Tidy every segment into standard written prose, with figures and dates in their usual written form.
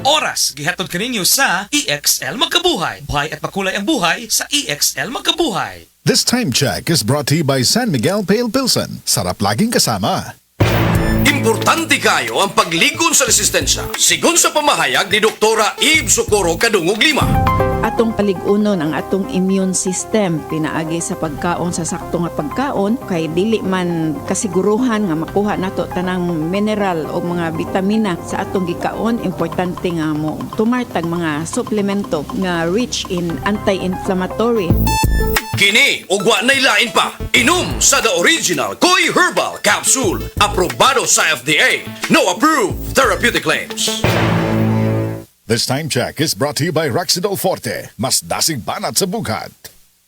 oras gihatod kaninyo sa EXL Magkabuhay. Buhay at makulay ang buhay sa EXL Magkabuhay. This time check is brought to you by San Miguel Pale Pilsen. Sarap laging kasama. Importante kayo ang pagligon sa resistensya. Sigon sa pamahayag ni Doktora Eve Socorro Kadungog Lima. Atong paligunon ang atong immune system pinaagi sa pagkaon sa sakto nga pagkaon kay dili man kasiguruhan nga makuha nato tanang mineral o mga bitamina sa atong gikaon. Importante nga mo tumartag mga suplemento nga rich in anti-inflammatory. Kini ug wa nay lain pa. Inom sa The Original Koi Herbal Capsule. Aprobado sa FDA. No approved therapeutic claims. This time check is brought to you by Roxidol Forte. Mas dasig banat sa bughat.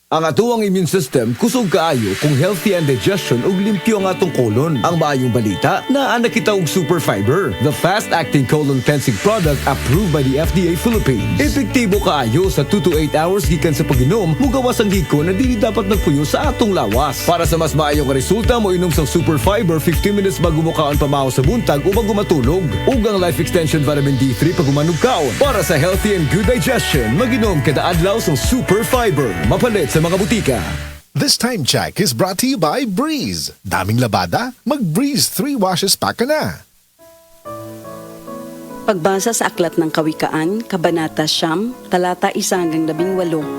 Ang atuang immune system kusog kaayo kung healthy ang digestion ug limpyo ang atong colon. Ang maayong balita na anak kita og Super Fiber, the fast-acting colon cleansing product approved by the FDA Philippines. Epektibo kaayo sa 2 to 8 hours gikan sa pag-inom, mugawas ang giko na dili dapat nagpuyo sa atong lawas. Para sa mas maayong resulta mo inom sa Super Fiber 15 minutes bago mo kaon pamahaw sa buntag o bago matulog. Ug ang Life Extension Vitamin D3 pag umanog kaon. Para sa healthy and good digestion, mag-inom kada adlaw sa Super Fiber. Mapalit sa mga butika. This time check is brought to you by Breeze. Daming labada? Mag-Breeze 3 washes pack ka na. Pagbasa sa Aklat ng Kawikaan, Kabanata 9, Talata 1-18,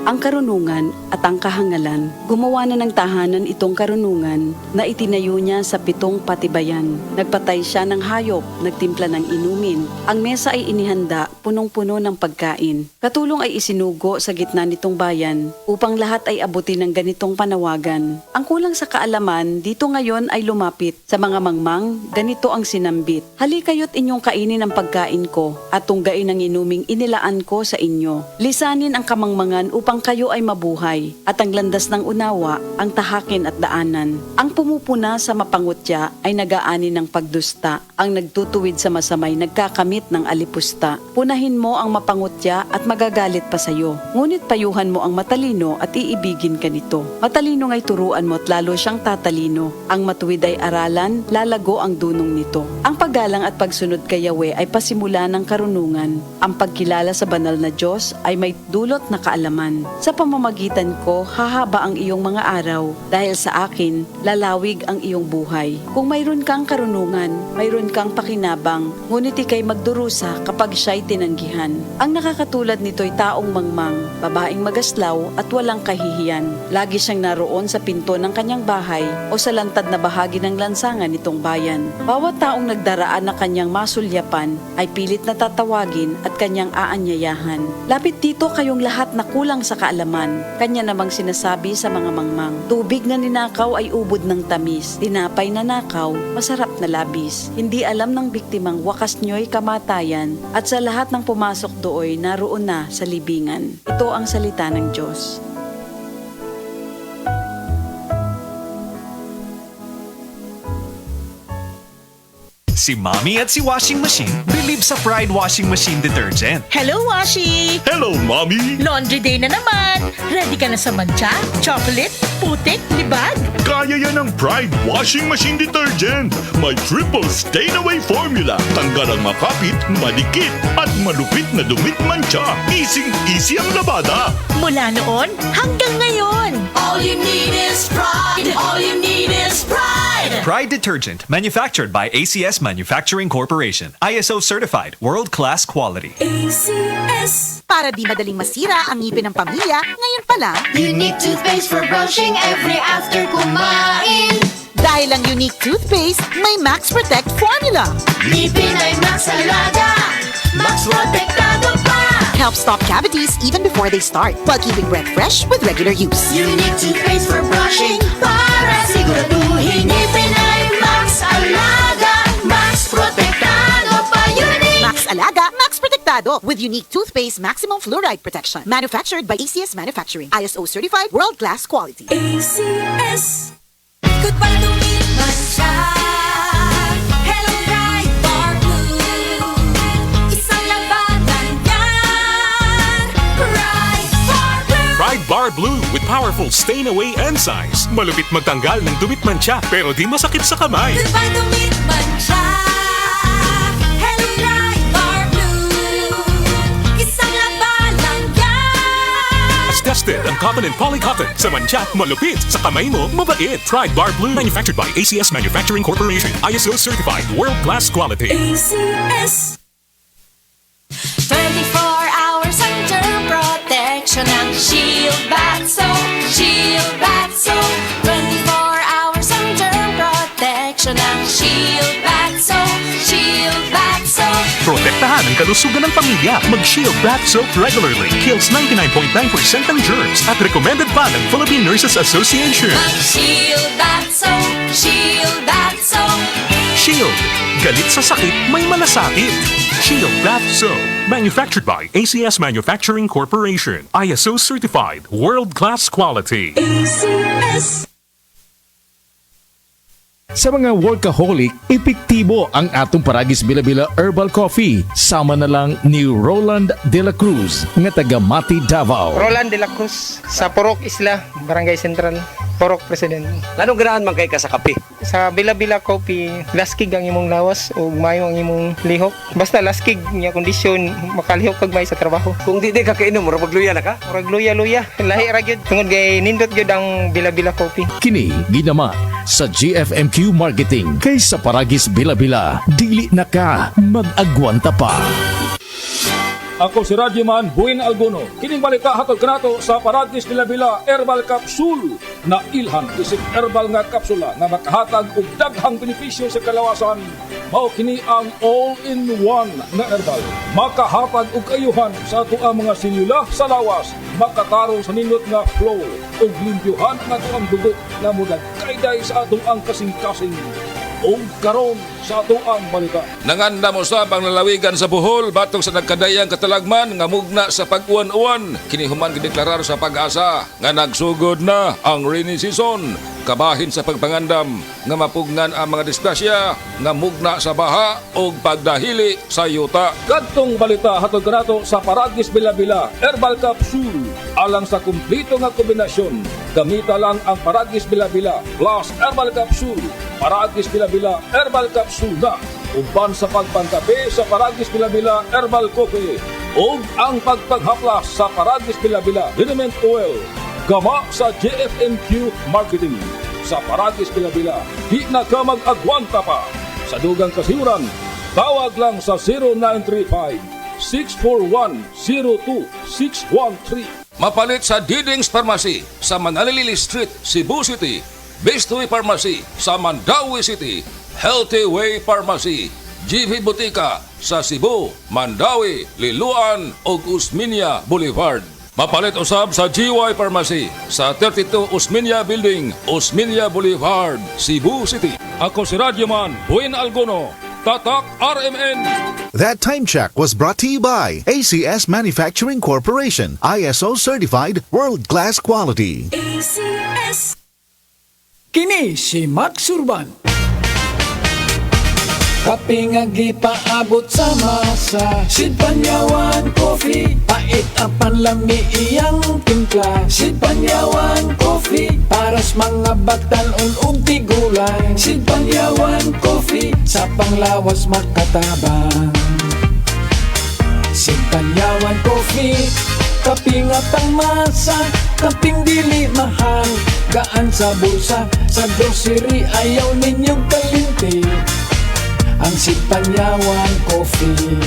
ang karunungan at ang kahangalan. Gumawa na ng tahanan itong karunungan na itinayo niya sa 7 patibayan. Nagpatay siya ng hayop, nagtimpla ng inumin. Ang mesa ay inihanda, punong-puno ng pagkain. Katulong ay isinugo sa gitna nitong bayan upang lahat ay abutin ng ganitong panawagan. Ang kulang sa kaalaman dito ngayon ay lumapit. Sa mga mangmang, ganito ang sinambit. Halikayo't inyong kainin ang pagkain ko at tunggain ang inuming inilaan ko sa inyo. Lisanin ang kamangmangan upang kayo ay mabuhay at ang landas ng unawa ang tahakin at daanan. Ang pumupuna sa mapangutya ay nagaani ng pagdusta. Ang nagtutuwid sa masamay nagkakamit ng alipusta. Punahin mo ang mapangutya at magagalit pa sa iyo. Ngunit payuhan mo ang matalino at iibigin ka nito. Matalino nga'y turuan mo at lalo siyang tatalino. Ang matuwid ay aralan, lalago ang dunong nito. Ang paggalang at pagsunod kay Yahweh ay pasimula ng karunungan. Ang pagkilala sa banal na Diyos ay may dulot na kaalaman. Sa pamamagitan ko, hahaba ang iyong mga araw. Dahil sa akin, lalawig ang iyong buhay. Kung mayroon kang karunungan, mayroon kang pakinabang, ngunit ikay magdurusa kapag siya'y tinanggihan. Ang nakakatulad nito'y taong mangmang, babaeng magaslaw at walang kahihiyan. Lagi siyang naroon sa pinto ng kanyang bahay o sa lantad na bahagi ng lansangan nitong bayan. Bawat taong nagdaraan na kanyang masulyapan ay pilit na tatawagin at kanyang aanyayahan. Lapit dito kayong lahat na kulang sa kaalaman. Kanya namang sinasabi sa mga mangmang, tubig na ninakaw ay ubod ng tamis, tinapay na nakaw, masarap na labis. Hindi alam ng biktimang wakas nyo'y kamatayan at sa lahat ng pumasok dooy naroon na sa libingan. Ito ang salita ng Diyos. Si Mommy at si Washing Machine believe sa Pride Washing Machine Detergent. Hello, Washi! Hello, Mommy! Laundry day na naman! Ready ka na sa mancha, chocolate, putik, libag? Kaya yan ang Pride Washing Machine Detergent. May triple stain-away formula. Tanggal ang makapit, malikit, at malupit na dumit mancha. Easy-easy ang labada. Mula noon hanggang ngayon! All you need is pride! All you need is pride! Pride Detergent, manufactured by ACS Manufacturing Corporation. ISO certified, world-class quality. ACS! Para di madaling masira ang ngipin ng pamilya, ngayon pa lang, Unique toothpaste for brushing every after kumain. dahil ang unique toothpaste, may Max Protect formula. Ngipin ay Max Alaga, Max Protektado pa. Helps stop cavities even before they start, while keeping breath fresh with regular use. Unique toothpaste for brushing para siguraduhin ngipin ay Max Alaga, Max Protektado pa. Unique Max Alaga, Max Protectado with unique toothpaste maximum fluoride protection. Manufactured by ACS Manufacturing. ISO certified, world-class quality. ACS. Goodbye to me, Mancha. Hello, Pride Bar Blue. Isang labanan yan. Pride Bar Blue. Pride Bar Blue with powerful stain-away enzymes. Malupit magtanggal ng dumit mancha pero di masakit sa kamay. Goodbye to me, Mancha. Hello, Pride Bar Blue. cotton and polycotton. Sa mancha, malupit. Sa kamay mo, mabait. Pride Bar Blue. Manufactured by ACS Manufacturing Corporation. ISO certified. World-class quality. ACS 24 hours under protection ng Shield Bath Soap. Shield Bath Soap. 24 hours under protection ng Shield Bath Soap. Shield Bath Soap. Protektahan ang kalusugan ng pamilya. Mag-Shield Bath Soap regularly. Kills 99.9% ng germs at recommended pa ng Philippine Nurses Association. Mag-Shield Bath Soap. Shield Bath Soap. Shield. Galit sa sakit, may malasakit. Shield Bath Soap. Manufactured by ACS Manufacturing Corporation. ISO certified. World-class quality. ACS. Sa mga workaholic, epektibo ang atong Paragis Bila-Bila Herbal Coffee. Sama na lang ni Roland De La Cruz, nga taga Mati, Davao. Roland De La Cruz, sa Porok Isla, Barangay Central, Porok President. Anong ganahan man kay ka sa kape? Sa Bila-Bila Coffee, laskig ang imong lawas o mayo ang imong lihok. Basta laskig niya kondisyon, makalihok kag may sa trabaho. Kung di ka kainom, mura magluya na ka? Murag luya-luya. Lahi ra gyud tungod kay nindot gyud ang Bila-Bila Coffee. Kini ginama sa GFMQ Marketing. Kay sa Paragis Bila-Bila, dili na ka mag-agwanta pa. Ako si Radyoman Buin Alguno. Kining balita hatod kanato sa Paragis Bila-Bila Herbal Capsule na ilhan isip herbal nga kapsula nga makahatag og daghang benepisyo sa kalawasan. Mao kini ang all-in-one na herbal. Makahatag og ayuhan sa ato ang mga sinula sa lawas. Makatarong sa nindot nga flow ug limpyuhan nga ato ang dugo nga mudagkayday sa atong ang kasing-kasing. O karon sa ato ang balita. Nanganda mo sa panglalawigan sa Bohol batok sa nagkadayang katalagman nga mugna sa pag-uwan-uwan. Kini human gideklarar sa Pag-asa nga nagsugod na ang rainy season. Kabahin sa pagpangandam nga mapugnan ang mga disgrasya nga mugna sa baha o pagdahili sa yuta. Kadtong balita hatod kanato sa Paragis Bila-Bila Herbal Capsule. Alang sa kumplito nga kombinasyon, gamita lang ang Paragis Bila-Bila plus Herbal Capsule. Paragis Bila-Bila Herbal Capsule na uban sa pagpangkape sa Paragis Bila-Bila Herbal Coffee o ang pagpaghaplas sa Paragis Bila-Bila Liniment Oil. Gama sa JFMQ Marketing. Sa Paragis Bila-Bila, di na ka mag-agwanta pa. Sa dugang kasiuran, tawag lang sa 0935-641-02613. Mapalit sa Diding's Pharmacy sa Manalili Street, Cebu City. Bestway Pharmacy sa Mandawi City. Healthy Way Pharmacy, GV Butika sa Cebu, Mandawi, Liloan ug Usmeña Boulevard. Mapalit usab sa GY Pharmacy sa 32 Usmeña Building, Usmeña Boulevard, Cebu City. Ako si Radyoman Buin Alguno, Tatak RMN. That time check was brought to you by ACS Manufacturing Corporation. ISO certified world-class quality. ACS. Kini si Max Urban. Kape nga gipaabot sa masa, Sid Panyawan Coffee, pait apan lami iyang timpla. Sid Panyawan Coffee, paras mga batanon ug tigulang. Sid Panyawan Coffee, sa panglawas makatabang. Sid Panyawan Coffee, kape nga pangmasa, kaping dili mahal, gaan sa bulsa, sa grocery ayaw ninyong kalimti. Ang Sid Panyawan Coffee,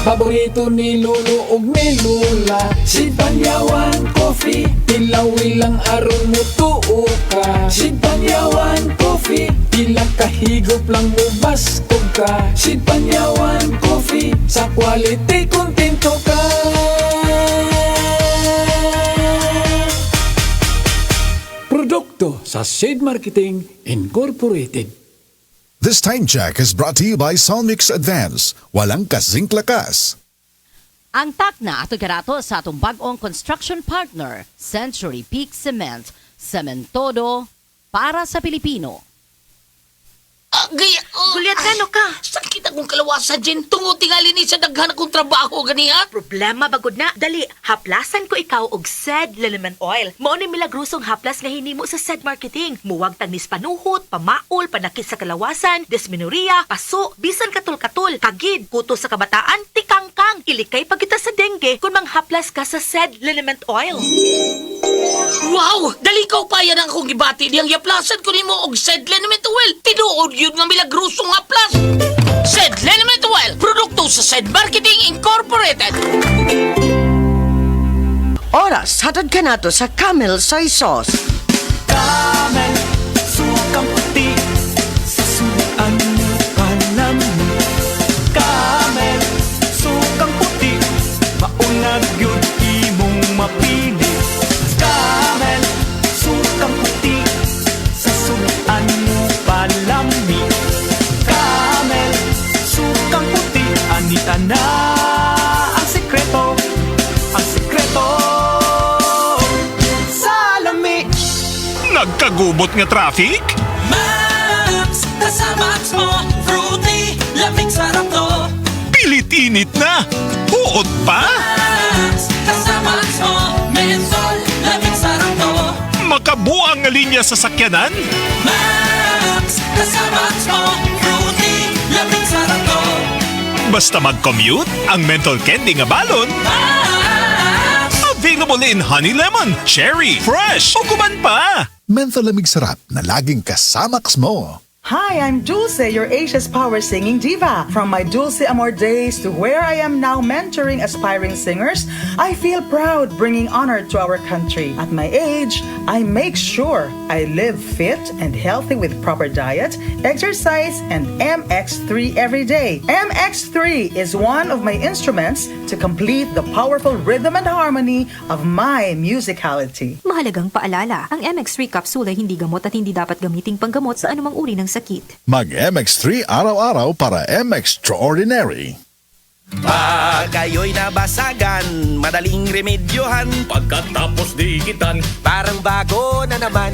paborito ni Lolo ug ni Lola. Sid Panyawan Coffee, tilawi lang aron mo tuo ka. Sid Panyawan Coffee, ilang kahigop lang mo bastog ka. Sid Panyawan Coffee, sa quality kontento ka. Produkto sa Sid Marketing Incorporated. This time check is brought to you by Solmix Advance. Walang kasing lakas. Ang takna ato karato sa atong bag-ong construction partner, Century Peak Cement, Cementodo para sa Pilipino. Gulyat ka, ka? Sakit akong kalawasan dyan. Tungod tingali ni sa daghan akong trabaho ganiha. Problema bagod na. Dali, haplasan ko ikaw og SED Liniment Oil. Mao ni milagrosong haplas nga hinimo sa SED Marketing. Muwag tagnis panuhot, pamaol, panakit sa kalawasan, dysmenorrhea, paso, bisan katul-katul, kagid, kuto sa kabataan, tikangkang, ilikay pag kita sa dengue kung manghaplas ka sa SED liniment oil. Wow! Dali ka pa yan ang kong gibati niyang yaplasan ko nimo og SED liniment oil. Tinuod yun nga milagrosong haplas. SED liniment oil, produkto sa SED Marketing Incorporated. Oras, hatod ka na to sa Camel Soy Sauce. Camel, sukang puti, sasuan mo palami. Camel, sukang puti, maunag yun imong mapili. Camel, sukang puti, sasuan mo palami. Camel, sukang puti, anita na ang sekreto, ang sekreto. Nagkagubot nga traffic? Max, kasamax mo, fruity, lamig sarap to. Pilit-init na! Huot pa? Max, kasamax mo, mensol, lamig sarap to. Makabuang nga linya sa sakyanan? Max, kasamax mo, fruity, lamig sarap to. Basta mag-commute, ang menthol candy nga balon. Available in honey lemon, cherry, fresh, o kuman pa. Menthol lamig sarap na laging kasamax mo. Hi, I'm Dulce, your Asia's Power Singing Diva. From my Dulce Amor days to where I am now mentoring aspiring singers, I feel proud bringing honor to our country. At my age, I make sure I live fit and healthy with proper diet, exercise, and MX3 every day. MX3 is one of my instruments to complete the powerful rhythm and harmony of my musicality. Mahalagang paalala, ang MX3 capsule ay hindi gamot at hindi dapat gamiting panggamot sa anumang uri ng sakit. Mag-MX3 araw-araw para MX-Extraordinary. Pag kayo'y nabasagan, madaling remedyohan. Pagkatapos dikitan, parang bago na naman.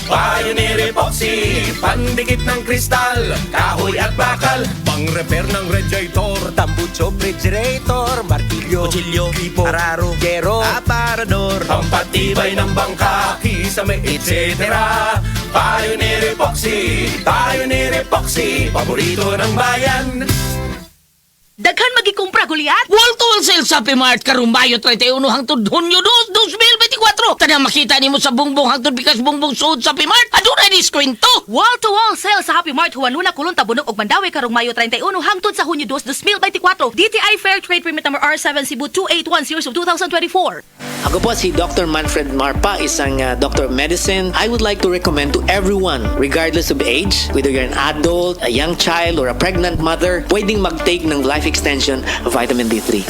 Pioneer Epoxy, pandikit ng kristal, kahoy at bakal, pang-repair ng radiator, tambucho, refrigerator, martilyo, kutsilyo, gripo, araro, gero, aparador, pampatibay ng bangka, kisame, etc. Pioneer Epoxy, paborito ng bayan. Daghan magikumpra Goliath. Walto wholesale sa Pimart karon Mayo 31 hangtod Hunyo 2, 2024. Tanang makita nimo sa bungbong hangtod bikas bungbong suod sa Pimart. Adunay diskwento. Wall to wall sale sa Happy Mart Juan Luna Kulon Tabunok ug Mandawi karong Mayo 31 hangtod sa Hunyo 2, 2024. DTI Fair Trade Permit number R7 Cebu 2810 of 2024. Ako po si Dr. Manfred Marpa, isang doctor of medicine. I would like to recommend to everyone, regardless of age, whether you're an adult, a young child, or a pregnant mother, pwedeng mag-take ng life extension vitamin D3.